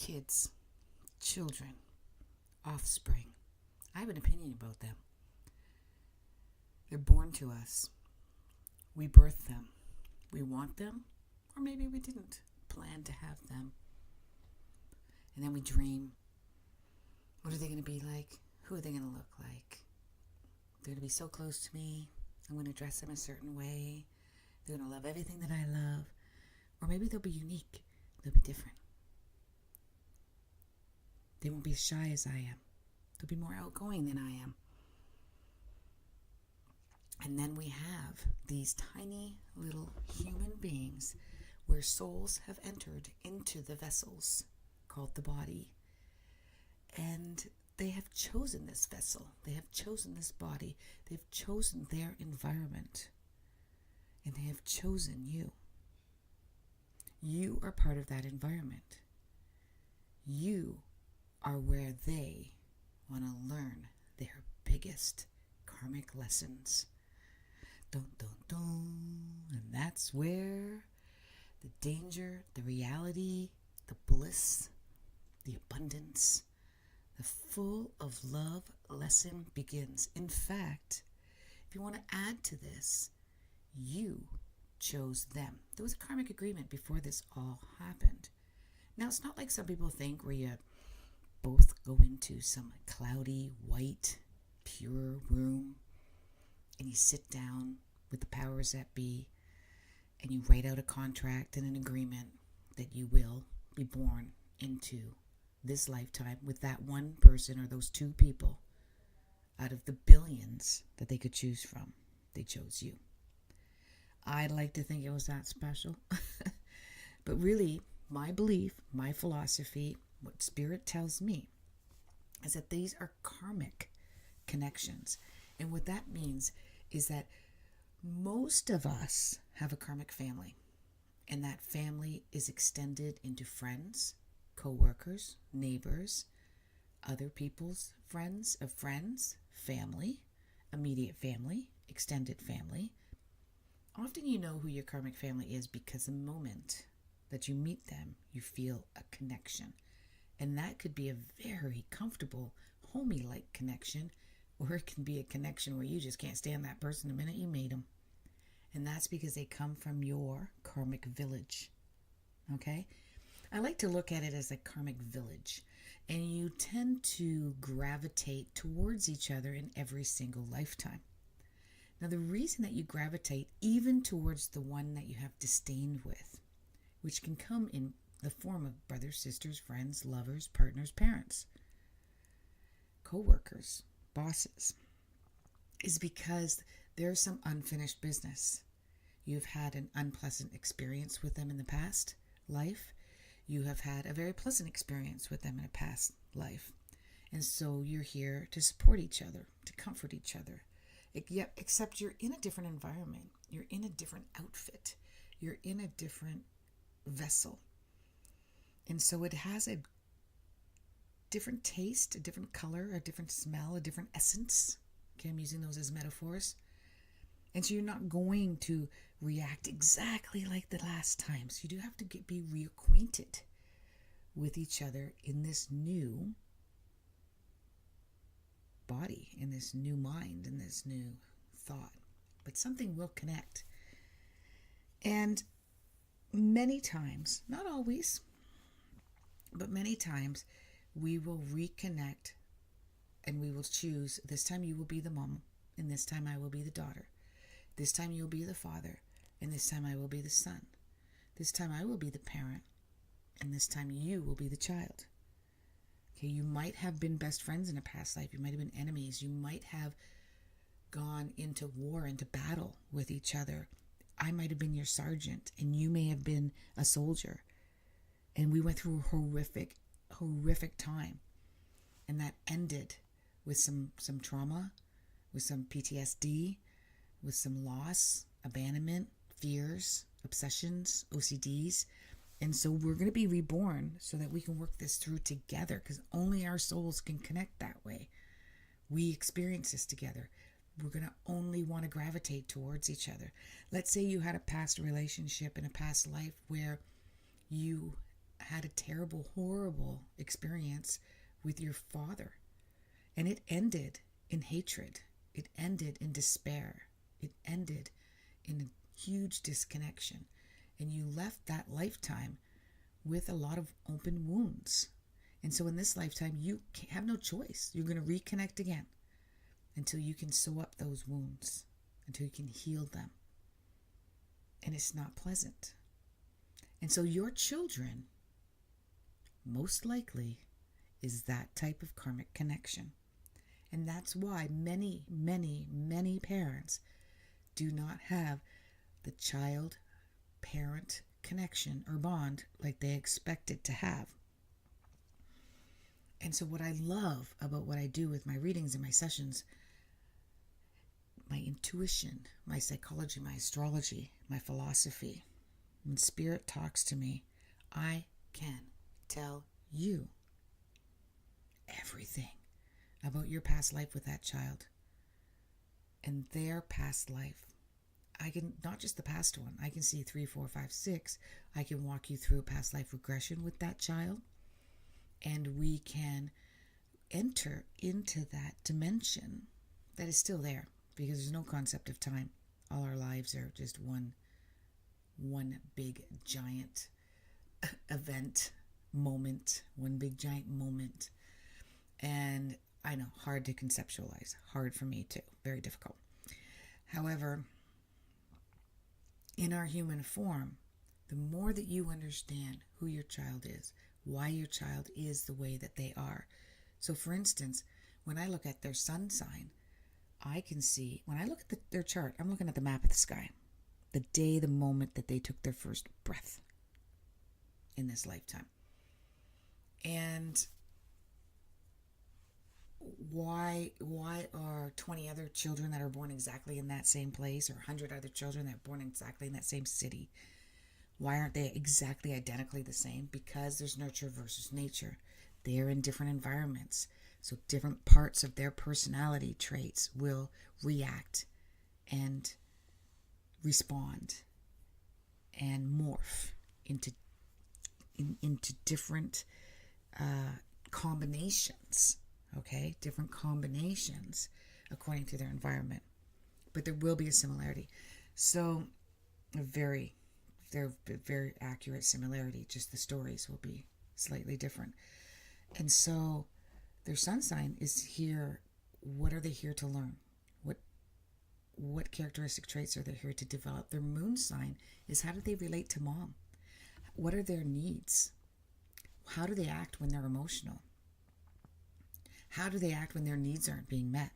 kids, children, offspring. I have an opinion about them. They're born to us. We birth them. We want them, or maybe we didn't plan to have them. And then we dream. What are they going to be like? Who are they going to look like? They're going to be so close to me. I'm going to dress them a certain way. They're going to love everything that I love. Or maybe they'll be unique. They'll be different. They won't be as shy as I am. They'll be more outgoing than I am. And then we have these tiny little human beings where souls have entered into the vessels called the body. And they have chosen this vessel. They have chosen this body. They've chosen their environment. And they have chosen you. You are part of that environment. You are where they want to learn their biggest karmic lessons. Dun, dun, dun. And that's where the danger, the reality, the bliss, the abundance, the full of love lesson begins. In fact, if you want to add to this, you chose them. There was a karmic agreement before this all happened. Now, it's not like some people think where you both go into some cloudy, white, pure room and you sit down with the powers that be and you write out a contract and an agreement that you will be born into this lifetime with that one person or those two people out of the billions that they could choose from. They chose you. I'd like to think it was that special. But really, my belief, my philosophy, what Spirit tells me is that these are karmic connections. And what that means is that most of us have a karmic family. And that family is extended into friends, co-workers, neighbors, other people's friends of friends, family, immediate family, extended family. Often you know who your karmic family is because the moment that you meet them, you feel a connection. And that could be a very comfortable, homey-like connection, or it can be a connection where you just can't stand that person the minute you meet them. And that's because they come from your karmic village. Okay? I like to look at it as a karmic village. And you tend to gravitate towards each other in every single lifetime. Now, the reason that you gravitate even towards the one that you have disdain with, which can come in the form of brothers, sisters, friends, lovers, partners, parents, co-workers, bosses, is because there's some unfinished business. You've had an unpleasant experience with them in the past life. You have had a very pleasant experience with them in a past life. And so you're here to support each other, to comfort each other. Except you're in a different environment. You're in a different outfit. You're in a different vessel. And so it has a different taste, a different color, a different smell, a different essence. Okay, I'm using those as metaphors. And so you're not going to react exactly like the last time. So you do have to be reacquainted with each other in this new body, in this new mind, in this new thought. But something will connect. And many times, not always, but many times, we will reconnect and we will choose, this time you will be the mom, and this time I will be the daughter. This time you will be the father, and this time I will be the son. This time I will be the parent, and this time you will be the child. Okay, you might have been best friends in a past life. You might have been enemies. You might have gone into war, into battle with each other. I might have been your sergeant, and you may have been a soldier. And we went through a horrific time. And that ended with some trauma, with some PTSD, with some loss, abandonment, fears, obsessions, OCDs. And so we're going to be reborn so that we can work this through together, because only our souls can connect that way. We experience this together. We're going to only want to gravitate towards each other. Let's say you had a past relationship in a past life where you had a terrible, horrible experience with your father. And it ended in hatred. It ended in despair. It ended in a huge disconnection. And you left that lifetime with a lot of open wounds. And so in this lifetime, you have no choice. You're going to reconnect again until you can sew up those wounds, until you can heal them. And it's not pleasant. And so your children, most likely, is that type of karmic connection. And that's why many, many, many parents do not have the child-parent connection or bond like they expected to have. And so what I love about what I do with my readings and my sessions, my intuition, my psychology, my astrology, my philosophy, when spirit talks to me, I can tell you everything about your past life with that child and their past life. I can, not just the past one, I can see 3, 4, 5, 6. I can walk you through a past life regression with that child, and we can enter into that dimension that is still there, because there's no concept of time. All our lives are just one big giant event, moment, one big giant moment. And I know, hard to conceptualize, hard for me too, very difficult. However, in our human form, the more that you understand who your child is, why your child is the way that they are. So for instance, when I look at their sun sign, I can see, when I look at their chart, I'm looking at the map of the sky, the day, the moment that they took their first breath in this lifetime. And why are 20 other children that are born exactly in that same place, or 100 other children that are born exactly in that same city, why aren't they exactly identically the same? Because there's nurture versus nature. They're in different environments. So different parts of their personality traits will react and respond and morph into different combinations. Okay, different combinations according to their environment. But there will be a similarity. So they're very accurate similarity, just the stories will be slightly different. And so their sun sign is here. What are they here to learn? What characteristic traits are they here to develop? Their moon sign is, how do they relate to mom? What are their needs? How do they act when they're emotional? How do they act when their needs aren't being met?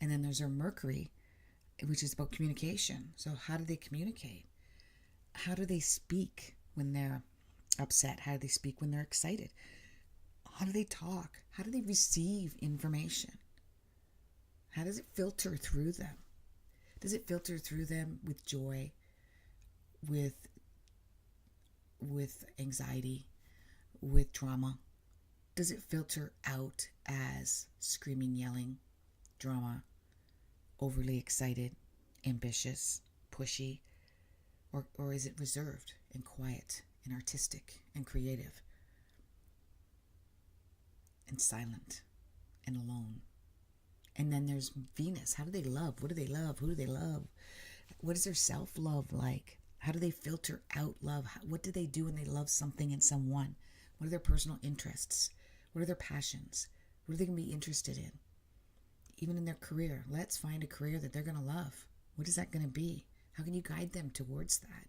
And then there's their Mercury, which is about communication. So how do they communicate? How do they speak when they're upset? How do they speak when they're excited? How do they talk? How do they receive information? How does it filter through them? Does it filter through them with joy, with anxiety, with drama? Does it filter out as screaming, yelling, drama, overly excited, ambitious, pushy? Or is it reserved and quiet and artistic and creative and silent and alone? And then there's Venus. How do they love? What do they love? Who do they love? What is their self-love like? How do they filter out love? What do they do when they love something and someone? What are their personal interests? What are their passions? What are they going to be interested in? Even in their career, let's find a career that they're going to love. What is that going to be? How can you guide them towards that?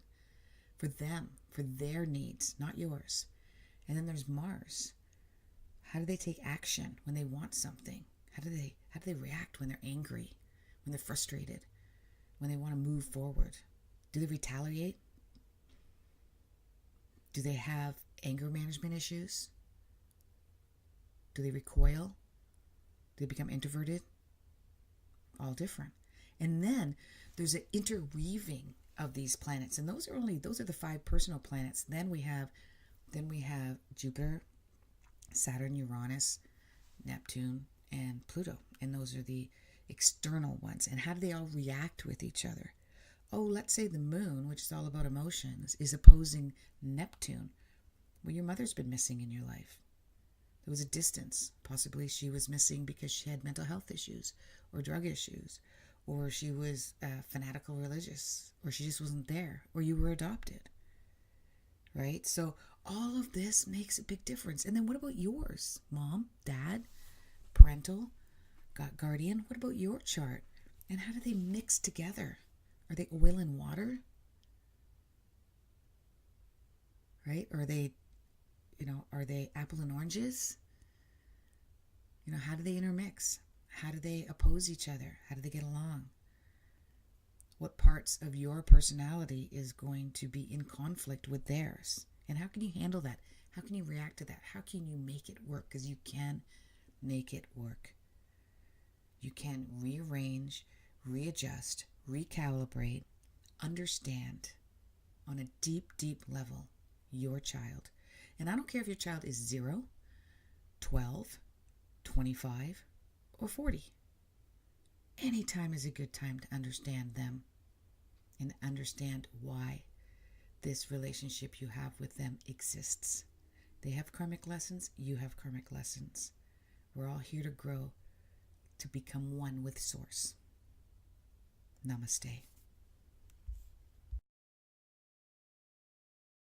For them, for their needs, not yours. And then there's Mars. How do they take action when they want something? How do they react when they're angry, when they're frustrated, when they want to move forward? Do they retaliate? Do they have anger management issues? Do they recoil? Do they become introverted? All different. And then there's an interweaving of these planets, and those are the 5 personal planets. Then we have Jupiter, Saturn, Uranus, Neptune, and Pluto, and those are the external ones. And how do they all react with each other? Oh, let's say the moon, which is all about emotions, is opposing Neptune, Well, your mother's been missing in your life. There was a distance. Possibly she was missing because she had mental health issues or drug issues, or she was fanatical religious, or she just wasn't there, or you were adopted. Right? So all of this makes a big difference. And then what about yours? Mom, dad, parental, guardian? What about your chart? And how do they mix together? Are they oil and water? Right? Are they apple and oranges? How do they intermix? How do they oppose each other? How do they get along? What parts of your personality is going to be in conflict with theirs? And how can you handle that? How can you react to that? How can you make it work? Because you can make it work. You can rearrange, readjust, recalibrate, understand on a deep, deep level your child. And I don't care if your child is 0, 12, 25, or 40. Any time is a good time to understand them and understand why this relationship you have with them exists. They have karmic lessons, you have karmic lessons. We're all here to grow, to become one with Source. Namaste.